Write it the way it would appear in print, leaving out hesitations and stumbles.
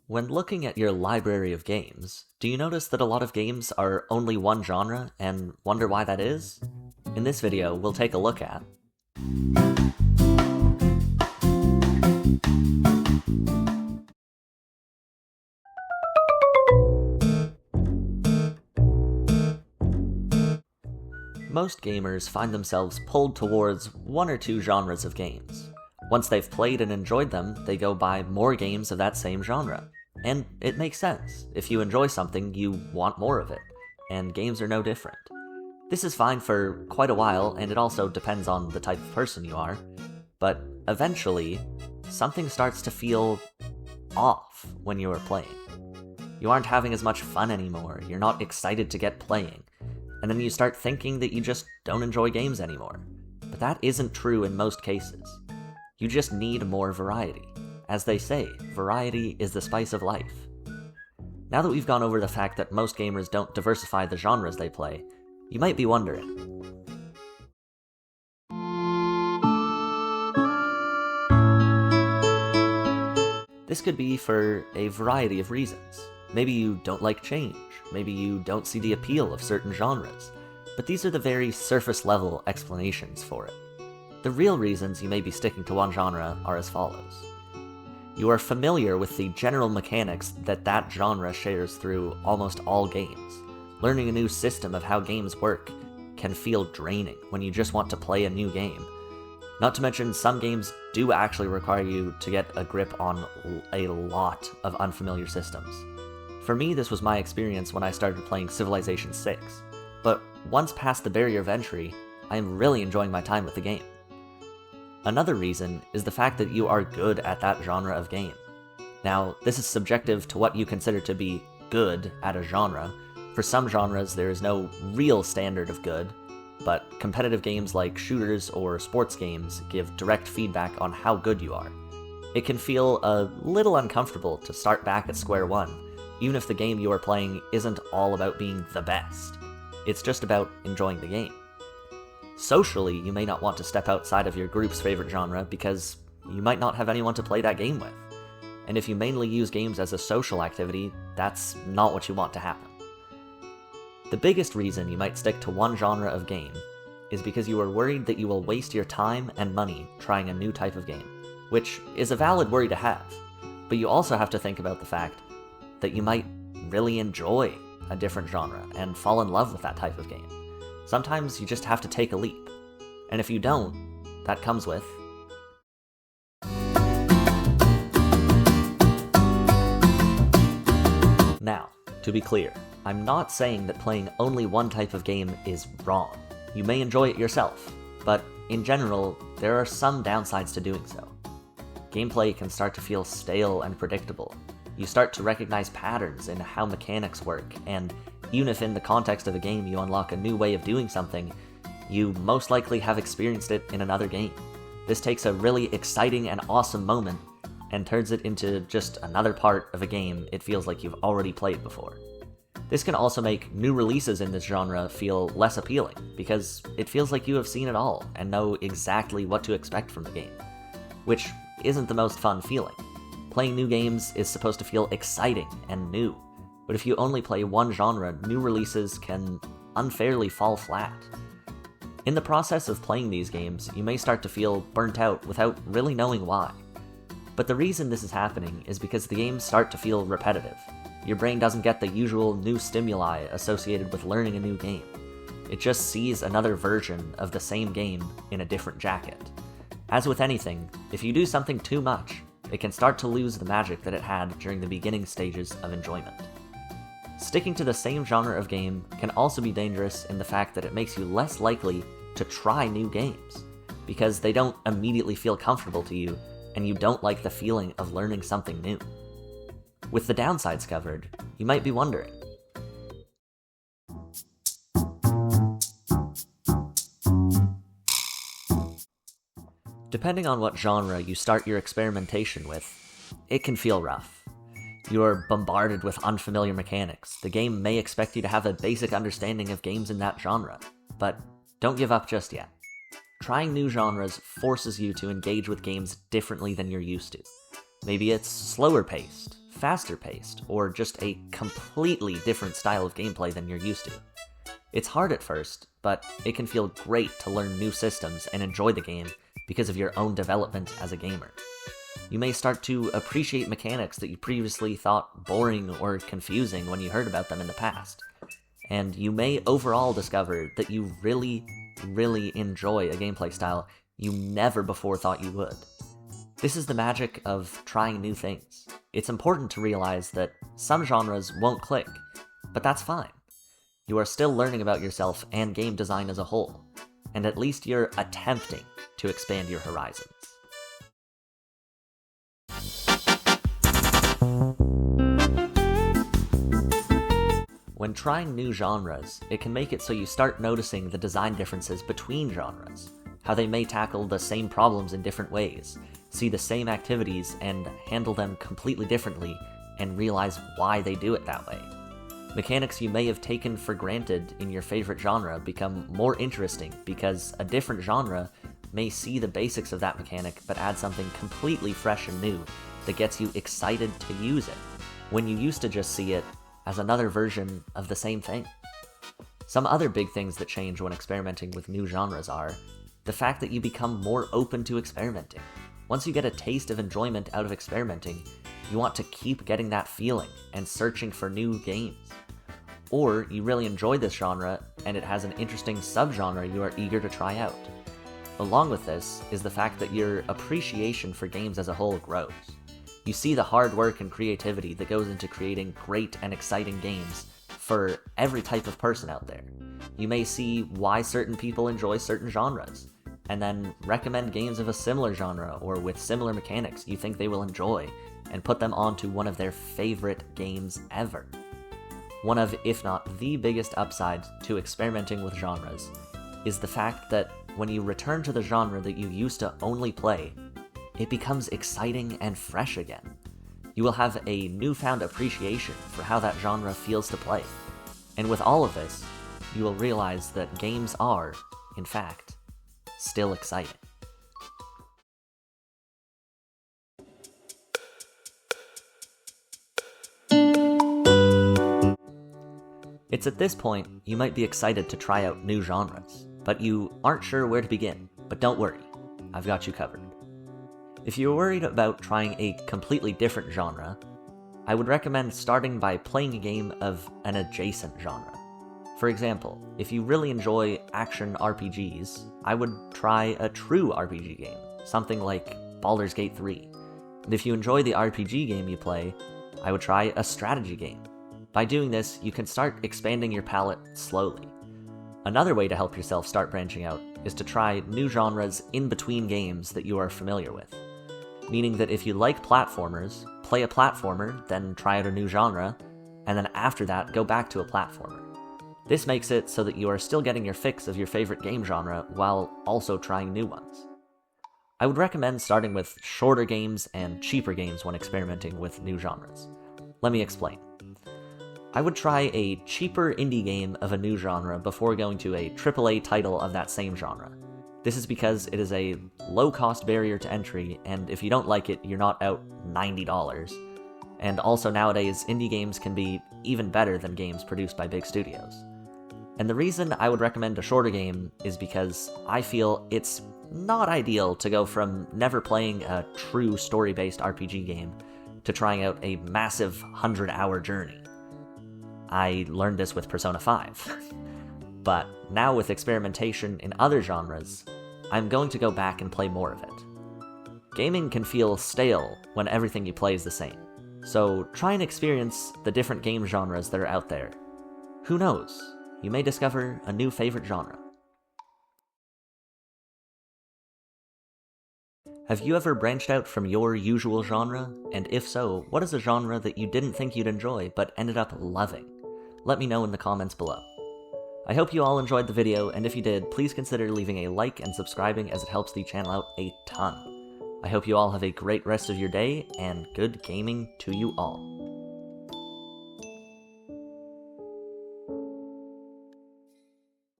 When looking at your library of games, do you notice that a lot of games are only one genre and wonder why that is? In this video, we'll take a look at Most gamers find themselves pulled towards one or two genres of games. Once they've played and enjoyed them, they go buy more games of that same genre. And it makes sense. If you enjoy something, you want more of it. And games are no different. This is fine for quite a while, and it also depends on the type of person you are. But eventually, something starts to feel off when you are playing. You aren't having as much fun anymore, you're not excited to get playing. And then you start thinking that you just don't enjoy games anymore. But that isn't true in most cases. You just need more variety. As they say, variety is the spice of life. Now that we've gone over the fact that most gamers don't diversify the genres they play, you might be wondering, this could be for a variety of reasons. Maybe you don't like change, maybe you don't see the appeal of certain genres, but these are the very surface level explanations for it. The real reasons you may be sticking to one genre are as follows. You are familiar with the general mechanics that genre shares through almost all games. Learning a new system of how games work can feel draining when you just want to play a new game. Not to mention, some games do actually require you to get a grip on a lot of unfamiliar systems. For me, this was my experience when I started playing Civilization 6, but once past the barrier of entry, I am really enjoying my time with the game. Another reason is the fact that you are good at that genre of game. Now, this is subjective to what you consider to be good at a genre. For some genres, there is no real standard of good, but competitive games like shooters or sports games give direct feedback on how good you are. It can feel a little uncomfortable to start back at square one, even if the game you are playing isn't all about being the best. It's just about enjoying the game. Socially, you may not want to step outside of your group's favorite genre because you might not have anyone to play that game with. And if you mainly use games as a social activity, that's not what you want to happen. The biggest reason you might stick to one genre of game is because you are worried that you will waste your time and money trying a new type of game, which is a valid worry to have, but you also have to think about the fact that you might really enjoy a different genre and fall in love with that type of game. Sometimes you just have to take a leap, and if you don't, that comes with Now, to be clear, I'm not saying that playing only one type of game is wrong. You may enjoy it yourself, but in general, there are some downsides to doing so. Gameplay can start to feel stale and predictable. You start to recognize patterns in how mechanics work, and even if in the context of a game you unlock a new way of doing something, you most likely have experienced it in another game. This takes a really exciting and awesome moment and turns it into just another part of a game it feels like you've already played before. This can also make new releases in this genre feel less appealing, because it feels like you have seen it all and know exactly what to expect from the game, which isn't the most fun feeling. Playing new games is supposed to feel exciting and new, but if you only play one genre, new releases can unfairly fall flat. In the process of playing these games, you may start to feel burnt out without really knowing why. But the reason this is happening is because the games start to feel repetitive. Your brain doesn't get the usual new stimuli associated with learning a new game. It just sees another version of the same game in a different jacket. As with anything, if you do something too much, it can start to lose the magic that it had during the beginning stages of enjoyment. Sticking to the same genre of game can also be dangerous in the fact that it makes you less likely to try new games, because they don't immediately feel comfortable to you, and you don't like the feeling of learning something new. With the downsides covered, you might be wondering, depending on what genre you start your experimentation with, it can feel rough. You are bombarded with unfamiliar mechanics. The game may expect you to have a basic understanding of games in that genre, but don't give up just yet. Trying new genres forces you to engage with games differently than you're used to. Maybe it's slower paced, faster paced, or just a completely different style of gameplay than you're used to. It's hard at first, but it can feel great to learn new systems and enjoy the game because of your own development as a gamer. You may start to appreciate mechanics that you previously thought boring or confusing when you heard about them in the past. And you may overall discover that you really, really enjoy a gameplay style you never before thought you would. This is the magic of trying new things. It's important to realize that some genres won't click, but that's fine. You are still learning about yourself and game design as a whole, and at least you're attempting to expand your horizons. When trying new genres, it can make it so you start noticing the design differences between genres, how they may tackle the same problems in different ways, see the same activities and handle them completely differently, and realize why they do it that way. Mechanics you may have taken for granted in your favorite genre become more interesting because a different genre may see the basics of that mechanic but add something completely fresh and new that gets you excited to use it, when you used to just see it as another version of the same thing. Some other big things that change when experimenting with new genres are the fact that you become more open to experimenting. Once you get a taste of enjoyment out of experimenting, you want to keep getting that feeling and searching for new games. Or you really enjoy this genre and it has an interesting subgenre you are eager to try out. Along with this is the fact that your appreciation for games as a whole grows. You see the hard work and creativity that goes into creating great and exciting games for every type of person out there. You may see why certain people enjoy certain genres, and then recommend games of a similar genre or with similar mechanics you think they will enjoy, and put them onto one of their favorite games ever. One of, if not the biggest upsides to experimenting with genres is the fact that when you return to the genre that you used to only play, it becomes exciting and fresh again. You will have a newfound appreciation for how that genre feels to play. And with all of this, you will realize that games are, in fact, still exciting. It's at this point you might be excited to try out new genres, but you aren't sure where to begin. But don't worry, I've got you covered. If you're worried about trying a completely different genre, I would recommend starting by playing a game of an adjacent genre. For example, if you really enjoy action RPGs, I would try a true RPG game, something like Baldur's Gate 3. And if you enjoy the RPG game you play, I would try a strategy game. By doing this, you can start expanding your palette slowly. Another way to help yourself start branching out is to try new genres in between games that you are familiar with. Meaning that if you like platformers, play a platformer, then try out a new genre, and then after that, go back to a platformer. This makes it so that you are still getting your fix of your favorite game genre while also trying new ones. I would recommend starting with shorter games and cheaper games when experimenting with new genres. Let me explain. I would try a cheaper indie game of a new genre before going to a AAA title of that same genre. This is because it is a low-cost barrier to entry, and if you don't like it, you're not out $90. And also nowadays, indie games can be even better than games produced by big studios. And the reason I would recommend a shorter game is because I feel it's not ideal to go from never playing a true story-based RPG game to trying out a massive 100-hour journey. I learned this with Persona 5. But now with experimentation in other genres, I'm going to go back and play more of it. Gaming can feel stale when everything you play is the same, so try and experience the different game genres that are out there. Who knows, you may discover a new favorite genre. Have you ever branched out from your usual genre? And if so, what is a genre that you didn't think you'd enjoy but ended up loving? Let me know in the comments below. I hope you all enjoyed the video, and if you did, please consider leaving a like and subscribing as it helps the channel out a ton. I hope you all have a great rest of your day, and good gaming to you all.